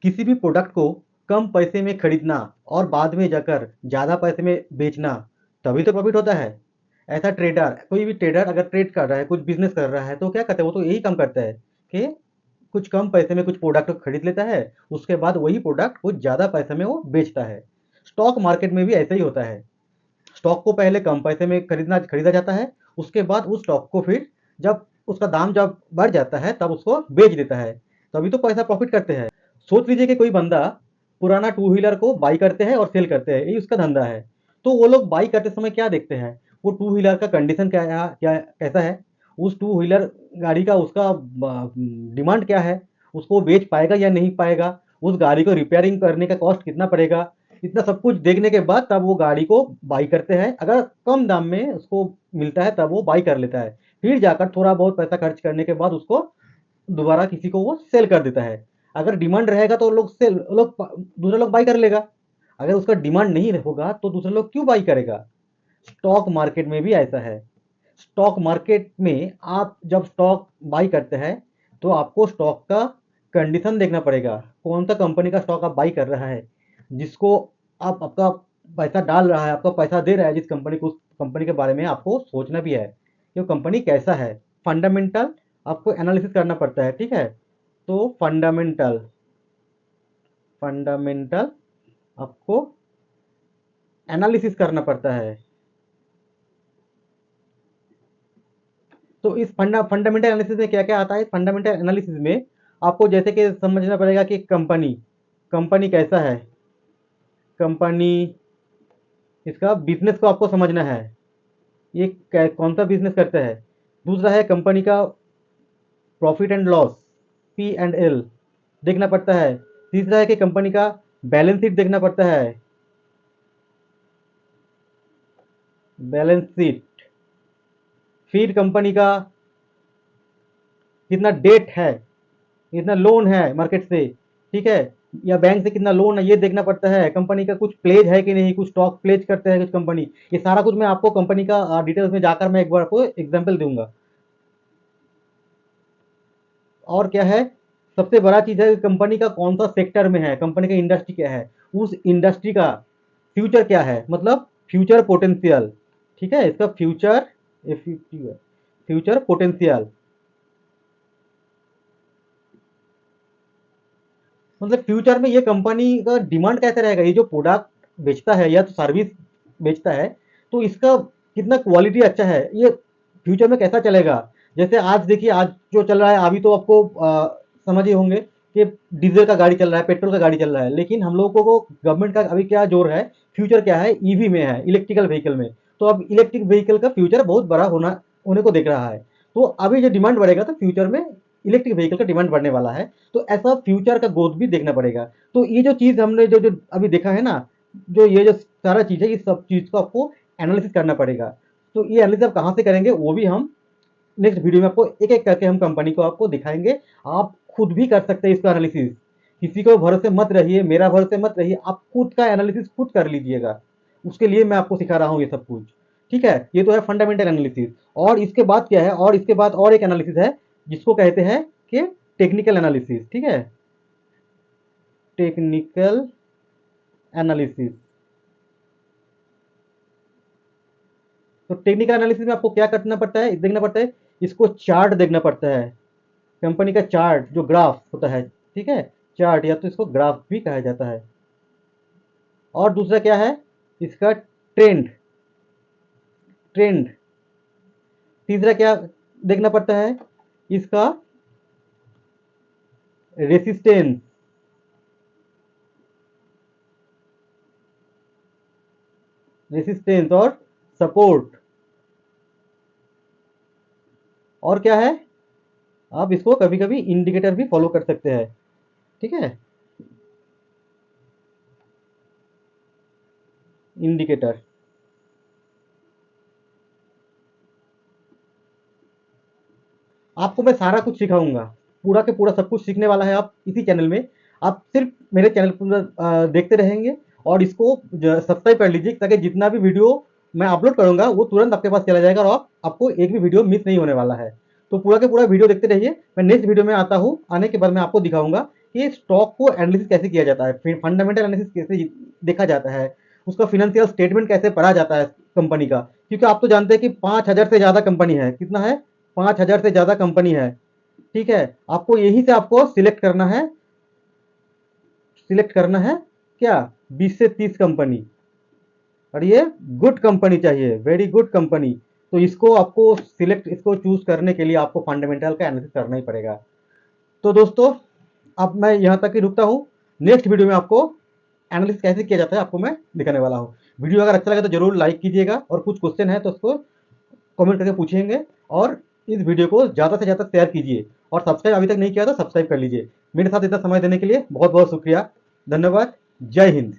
किसी भी प्रोडक्ट को कम पैसे में खरीदना और बाद में जाकर ज़्यादा पैसे में बेचना, तभी तो प्रॉफिट होता है। ऐसा ट्रेडर, कोई भी ट्रेडर अगर ट्रेड कर रहा है, कुछ बिजनेस कर रहा है, तो क्या करता है, वो तो यही काम करता है कि कुछ कम पैसे में कुछ प्रोडक्ट खरीद लेता है, उसके बाद वही प्रोडक्ट कुछ ज़्यादा पैसे में वो बेचता है। स्टॉक मार्केट में भी ऐसा ही होता है। स्टॉक को पहले कम पैसे में खरीदा जाता है, उसके बाद उस स्टॉक को फिर जब उसका दाम जब बढ़ जाता है तब उसको बेच देता है, तभी तो पैसा प्रॉफिट करते हैं। सोच लीजिए कि कोई बंदा पुराना टू व्हीलर को बाई करते हैं और सेल करते हैं, यही उसका धंधा है। तो वो लोग बाई करते समय क्या देखते हैं, वो टू व्हीलर का कंडीशन क्या कैसा है, उस टू व्हीलर गाड़ी का उसका डिमांड क्या है, उसको बेच पाएगा या नहीं पाएगा, उस गाड़ी को रिपेयरिंग करने का कॉस्ट कितना पड़ेगा, इतना सब कुछ देखने के बाद तब वो गाड़ी को बाई करते हैं। अगर कम दाम में उसको मिलता है तब वो बाई कर लेता है, फिर जाकर थोड़ा बहुत पैसा खर्च करने के बाद उसको दोबारा किसी को वो सेल कर देता है। अगर डिमांड रहेगा तो लोग दूसरा लोग बाई कर लेगा, अगर उसका डिमांड नहीं होगा तो दूसरे लोग क्यों बाई करेगा। स्टॉक मार्केट में भी ऐसा है। स्टॉक मार्केट में आप जब स्टॉक बाई करते हैं तो आपको स्टॉक का कंडीशन देखना पड़ेगा, कौन सा कंपनी का स्टॉक आप बाई कर रहा है, जिसको आप आपका पैसा डाल रहा है, आपका पैसा दे रहा है जिस कंपनी को, उस कंपनी के बारे में आपको सोचना भी है कि वो कंपनी कैसा है। फंडामेंटल आपको एनालिसिस करना पड़ता है, ठीक है। तो फंडामेंटल फंडामेंटल आपको एनालिसिस करना पड़ता है। तो इस फंडामेंटल एनालिसिस में क्या क्या आता है, फंडामेंटल एनालिसिस में आपको जैसे कि समझना पड़ेगा कि कंपनी कंपनी कैसा है, कंपनी, इसका बिजनेस को आपको समझना है, ये कौन सा बिजनेस करता है। दूसरा है कंपनी का प्रॉफिट एंड लॉस, P&L देखना पड़ता है। तीसरा है कि कंपनी का बैलेंस शीट देखना पड़ता है, बैलेंस शीट। फिर कंपनी का कितना डेट है, कितना लोन है मार्केट से, ठीक है, या बैंक से कितना लोन है, ये देखना पड़ता है। कंपनी का कुछ प्लेज है कि नहीं, कुछ स्टॉक प्लेज करते हैं कुछ कंपनी, ये सारा कुछ मैं आपको कंपनी का डिटेल्स में जाकर मैं एक बार आपको एग्जांपल दूंगा। और क्या है, सबसे बड़ा चीज है कंपनी का कौन सा सेक्टर में है, कंपनी का इंडस्ट्री क्या है, उस इंडस्ट्री का फ्यूचर क्या है, मतलब फ्यूचर पोटेंशियल, ठीक है, इसका फ्यूचर, फ्यूचर पोटेंशियल, मतलब फ्यूचर में ये कंपनी का डिमांड कैसे रहेगा, ये जो प्रोडक्ट बेचता है या तो सर्विस बेचता है, तो इसका कितना क्वालिटी अच्छा है, ये फ्यूचर में कैसा चलेगा। जैसे आज देखिए, आज जो चल रहा है अभी तो आपको समझ ही होंगे कि डीजल का गाड़ी चल रहा है, पेट्रोल का गाड़ी चल रहा है, लेकिन हम लोगों को गवर्नमेंट का अभी क्या जोर है, फ्यूचर क्या है, ईवी में है, इलेक्ट्रिकल व्हीकल में। तो अब इलेक्ट्रिक व्हीकल का फ्यूचर बहुत बड़ा होने को देख रहा है। तो अभी जो डिमांड बढ़ेगा तो फ्यूचर में इलेक्ट्रिक व्हीकल का डिमांड बढ़ने वाला है। तो ऐसा फ्यूचर का ग्रोथ भी देखना पड़ेगा। तो ये जो चीज़ हमने जो जो अभी देखा है ना, जो ये जो सारा चीज़ है, इस सब चीज़ को आपको एनालिसिस करना पड़ेगा। तो ये एनालिसिस आप कहाँ से करेंगे वो भी हम नेक्स्ट वीडियो में आपको एक एक करके हम कंपनी को आपको दिखाएंगे। आप खुद भी कर सकते हैं इसका एनालिसिस, किसी को भरोसे मत रहिए, मेरा भरोसे मत रहिए, आप खुद का एनालिसिस खुद कर लीजिएगा। उसके लिए मैं आपको सिखा रहा हूँ ये सब कुछ, ठीक है। ये तो है फंडामेंटल एनालिसिस। और इसके बाद क्या है, और इसके बाद और एक एनालिसिस है जिसको कहते हैं कि टेक्निकल एनालिसिस, ठीक है, टेक्निकल एनालिसिस। तो टेक्निकल एनालिसिस में आपको क्या करना पड़ता है, देखना पड़ता है, इसको चार्ट देखना पड़ता है, कंपनी का चार्ट जो ग्राफ होता है, ठीक है, चार्ट या तो इसको ग्राफ भी कहा जाता है। और दूसरा क्या है, इसका ट्रेंड, ट्रेंड। तीसरा क्या देखना पड़ता है, इसका रेसिस्टेंस, रेसिस्टेंस और सपोर्ट। और क्या है, आप इसको कभी कभी इंडिकेटर भी फॉलो कर सकते हैं, ठीक है, इंडिकेटर। आपको मैं सारा कुछ सिखाऊंगा, पूरा के पूरा सब कुछ सीखने वाला है आप इसी चैनल में। आप सिर्फ मेरे चैनल पूरा देखते रहेंगे और इसको सब्सक्राइब कर लीजिए, ताकि जितना भी वीडियो मैं अपलोड करूंगा वो तुरंत आपके पास चला जाएगा और आपको एक भी वीडियो मिस नहीं होने वाला है। तो पूरा के पूरा वीडियो देखते रहिए, मैं नेक्स्ट वीडियो में आता हूँ, आने के बाद मैं आपको दिखाऊंगा कि स्टॉक को एनालिसिस कैसे किया जाता है, फंडामेंटल एनालिसिस कैसे देखा जाता है, उसका फिनेंशियल स्टेटमेंट कैसे पढ़ा जाता है कंपनी का। क्योंकि आप तो जानते हैं कि 5,000 से ज़्यादा कंपनी है। कितना है? 5,000 से ज़्यादा कंपनी है। ठीक है, आपको यहीं से आपको सिलेक्ट करना है क्या, 20 से 30 कंपनी, और ये गुड कंपनी चाहिए, वेरी गुड कंपनी। तो इसको आपको इसको चूज करने के लिए आपको फंडामेंटल का एनालिसिस करना ही पड़ेगा। तो दोस्तों, अब मैं यहाँ तक ही रुकता हूँ। नेक्स्ट वीडियो में आपको एनालिसिस कैसे किया जाता है आपको मैं दिखाने वाला हूँ। वीडियो अगर अच्छा लगे तो जरूर लाइक कीजिएगा, और कुछ क्वेश्चन है तो उसको कमेंट करके पूछेंगे, और इस वीडियो को ज़्यादा से ज़्यादा शेयर कीजिए, और सब्सक्राइब अभी तक नहीं किया तो सब्सक्राइब कर लीजिए। मेरे साथ इतना समय देने के लिए बहुत बहुत शुक्रिया। धन्यवाद। जय हिंद।